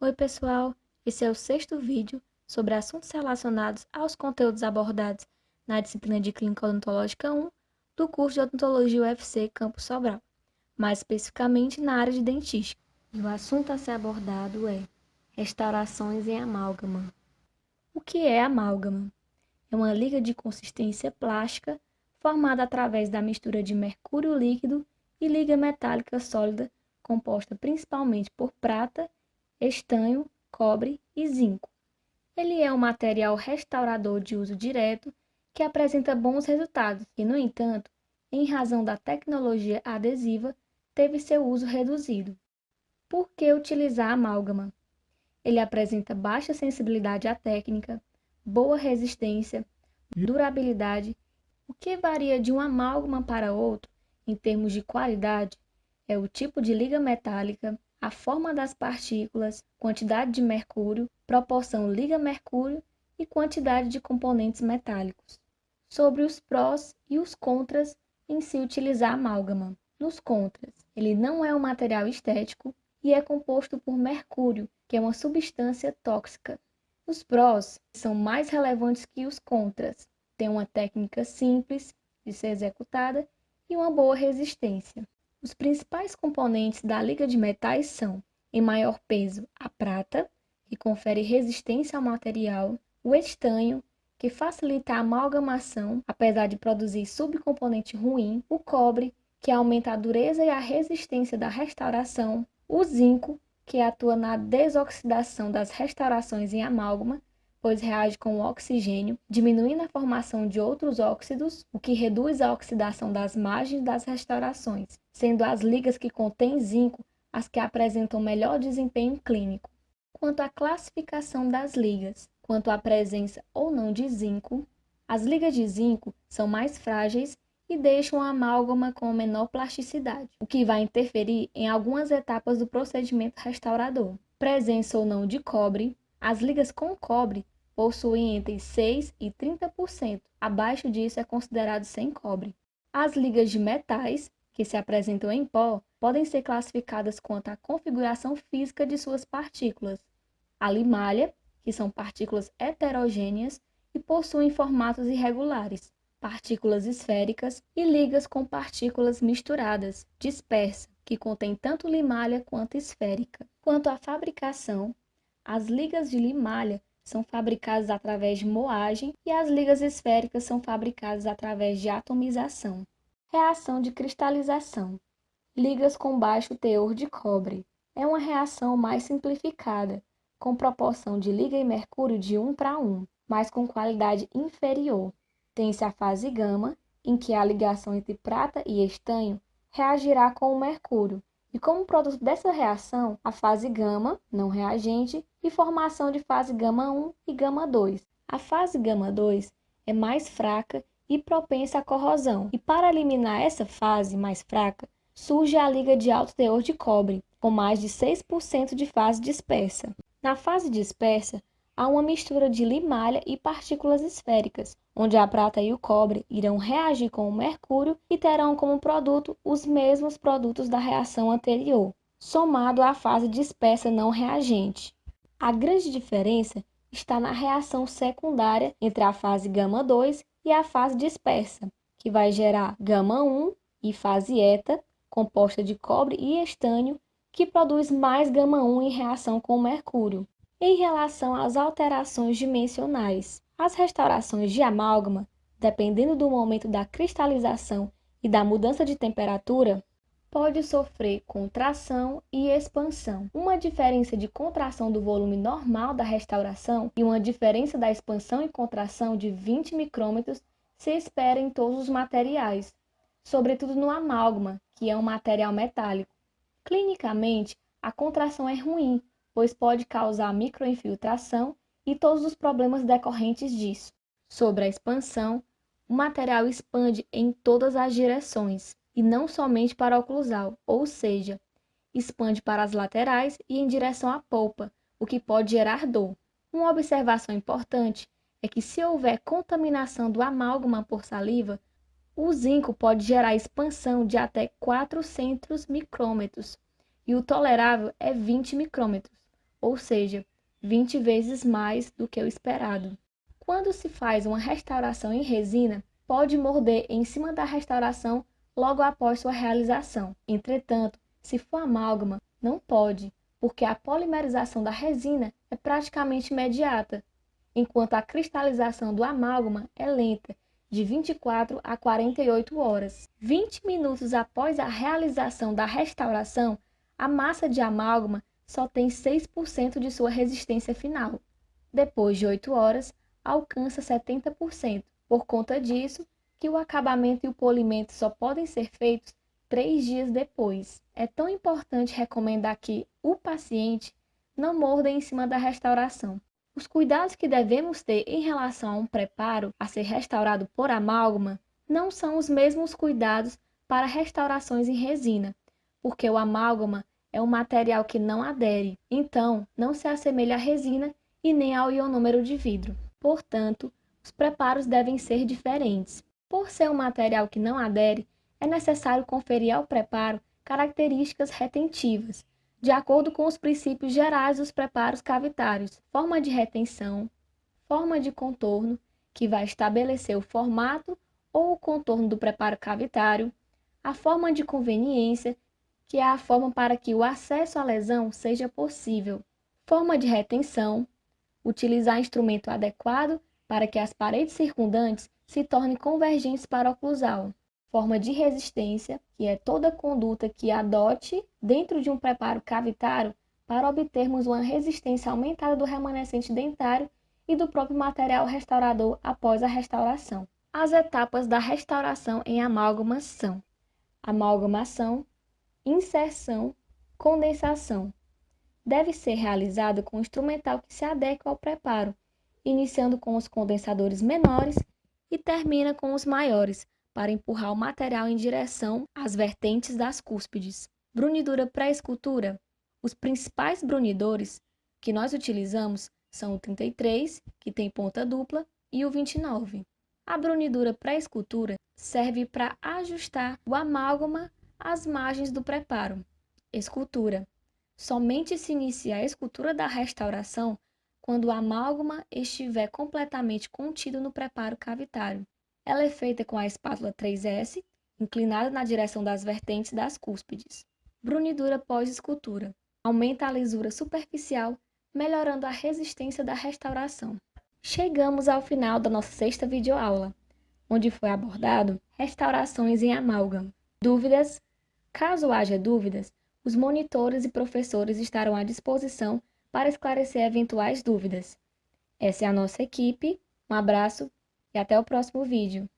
Oi pessoal, esse é o sexto vídeo sobre assuntos relacionados aos conteúdos abordados na disciplina de Clínica Odontológica 1 do curso de Odontologia UFC Campus Sobral, mais especificamente na área de dentística. E o assunto a ser abordado é restaurações em amálgama. O que é amálgama? É uma liga de consistência plástica formada através da mistura de mercúrio líquido e liga metálica sólida composta principalmente por prata, estanho, cobre e zinco. Ele é um material restaurador de uso direto que apresenta bons resultados e, no entanto, em razão da tecnologia adesiva, teve seu uso reduzido. Por que utilizar amálgama? Ele apresenta baixa sensibilidade à técnica, boa resistência, durabilidade. O que varia de um amálgama para outro, em termos de qualidade, é o tipo de liga metálica, a forma das partículas, quantidade de mercúrio, proporção liga-mercúrio e quantidade de componentes metálicos. Sobre os prós e os contras em se utilizar amálgama. Nos contras, ele não é um material estético e é composto por mercúrio, que é uma substância tóxica. Os prós são mais relevantes que os contras. Tem uma técnica simples de ser executada e uma boa resistência. Os principais componentes da liga de metais são, em maior peso, a prata, que confere resistência ao material, o estanho, que facilita a amalgamação, apesar de produzir subcomponente ruim, o cobre, que aumenta a dureza e a resistência da restauração, o zinco, que atua na desoxidação das restaurações em amálgama, pois reage com o oxigênio, diminuindo a formação de outros óxidos, o que reduz a oxidação das margens das restaurações, sendo as ligas que contêm zinco as que apresentam melhor desempenho clínico. Quanto à classificação das ligas, quanto à presença ou não de zinco, as ligas de zinco são mais frágeis e deixam a amálgama com menor plasticidade, o que vai interferir em algumas etapas do procedimento restaurador. Presença ou não de cobre, as ligas com cobre possuem entre 6% e 30%. Abaixo disso é considerado sem cobre. As ligas de metais, que se apresentam em pó, podem ser classificadas quanto à configuração física de suas partículas. A limalha, que são partículas heterogêneas e possuem formatos irregulares, partículas esféricas e ligas com partículas misturadas, dispersa, que contém tanto limalha quanto esférica. Quanto à fabricação, as ligas de limalha são fabricadas através de moagem e as ligas esféricas são fabricadas através de atomização. Reação de cristalização. Ligas com baixo teor de cobre. É uma reação mais simplificada, com proporção de liga e mercúrio de 1:1, mas com qualidade inferior. Tem-se a fase gama, em que a ligação entre prata e estanho reagirá com o mercúrio, e como produto dessa reação, a fase gama, não reagente, e formação de fase gama 1 e gama 2. A fase gama 2 é mais fraca e propensa à corrosão, e para eliminar essa fase mais fraca, surge a liga de alto teor de cobre, com mais de 6% de fase dispersa. Na fase dispersa, há uma mistura de limalha e partículas esféricas, onde a prata e o cobre irão reagir com o mercúrio e terão como produto os mesmos produtos da reação anterior, somado à fase dispersa não reagente. A grande diferença está na reação secundária entre a fase gama 2 e a fase dispersa, que vai gerar gama 1 e fase eta, composta de cobre e estânio, que produz mais gama 1 em reação com o mercúrio. Em relação às alterações dimensionais, as restaurações de amálgama, dependendo do momento da cristalização e da mudança de temperatura, pode sofrer contração e expansão. Uma diferença de contração do volume normal da restauração e uma diferença da expansão e contração de 20 micrômetros se espera em todos os materiais, sobretudo no amálgama, que é um material metálico. Clinicamente, a contração é ruim, pois pode causar microinfiltração e todos os problemas decorrentes disso. Sobre a expansão, o material expande em todas as direções, e não somente para a oclusal, ou seja, expande para as laterais e em direção à polpa, o que pode gerar dor. Uma observação importante é que se houver contaminação do amálgama por saliva, O zinco pode gerar expansão de até 400 micrômetros e o tolerável é 20 micrômetros, ou seja, 20 vezes mais do que o esperado. Quando se faz uma restauração em resina, pode morder em cima da restauração logo após sua realização. Entretanto, se for amálgama, não pode, porque a polimerização da resina é praticamente imediata, enquanto a cristalização do amálgama é lenta, de 24 a 48 horas. 20 minutos após a realização da restauração, a massa de amálgama só tem 6% de sua resistência final. Depois de 8 horas, alcança 70%. Por conta disso, que o acabamento e o polimento só podem ser feitos 3 dias depois. É tão importante recomendar que o paciente não morda em cima da restauração. Os cuidados que devemos ter em relação a um preparo a ser restaurado por amálgama não são os mesmos cuidados para restaurações em resina, porque o amálgama é um material que não adere, então não se assemelha à resina e nem ao ionômero de vidro. Portanto, os preparos devem ser diferentes. Por ser um material que não adere, é necessário conferir ao preparo características retentivas, de acordo com os princípios gerais dos preparos cavitários, forma de retenção, forma de contorno, que vai estabelecer o formato ou o contorno do preparo cavitário, a forma de conveniência, que é a forma para que o acesso à lesão seja possível, forma de retenção, utilizar instrumento adequado para que as paredes circundantes se tornem convergentes para a oclusal. Forma de resistência, que é toda conduta que adote dentro de um preparo cavitário para obtermos uma resistência aumentada do remanescente dentário e do próprio material restaurador após a restauração. As etapas da restauração em amálgamas são: amalgamação, inserção, condensação. Deve ser realizado com um instrumental que se adequa ao preparo, iniciando com os condensadores menores e termina com os maiores, para empurrar o material em direção às vertentes das cúspides. Brunidura pré-escultura. Os principais brunidores que nós utilizamos são o 33, que tem ponta dupla, e o 29. A brunidura pré-escultura serve para ajustar o amálgama às margens do preparo. Escultura. Somente se inicia a escultura da restauração quando o amálgama estiver completamente contido no preparo cavitário. Ela é feita com a espátula 3S, inclinada na direção das vertentes das cúspides. Brunidura pós-escultura. Aumenta a lisura superficial, melhorando a resistência da restauração. Chegamos ao final da nossa 6ª videoaula, onde foi abordado restaurações em amálgama. Dúvidas? Caso haja dúvidas, os monitores e professores estarão à disposição para esclarecer eventuais dúvidas. Essa é a nossa equipe. Um abraço e até o próximo vídeo.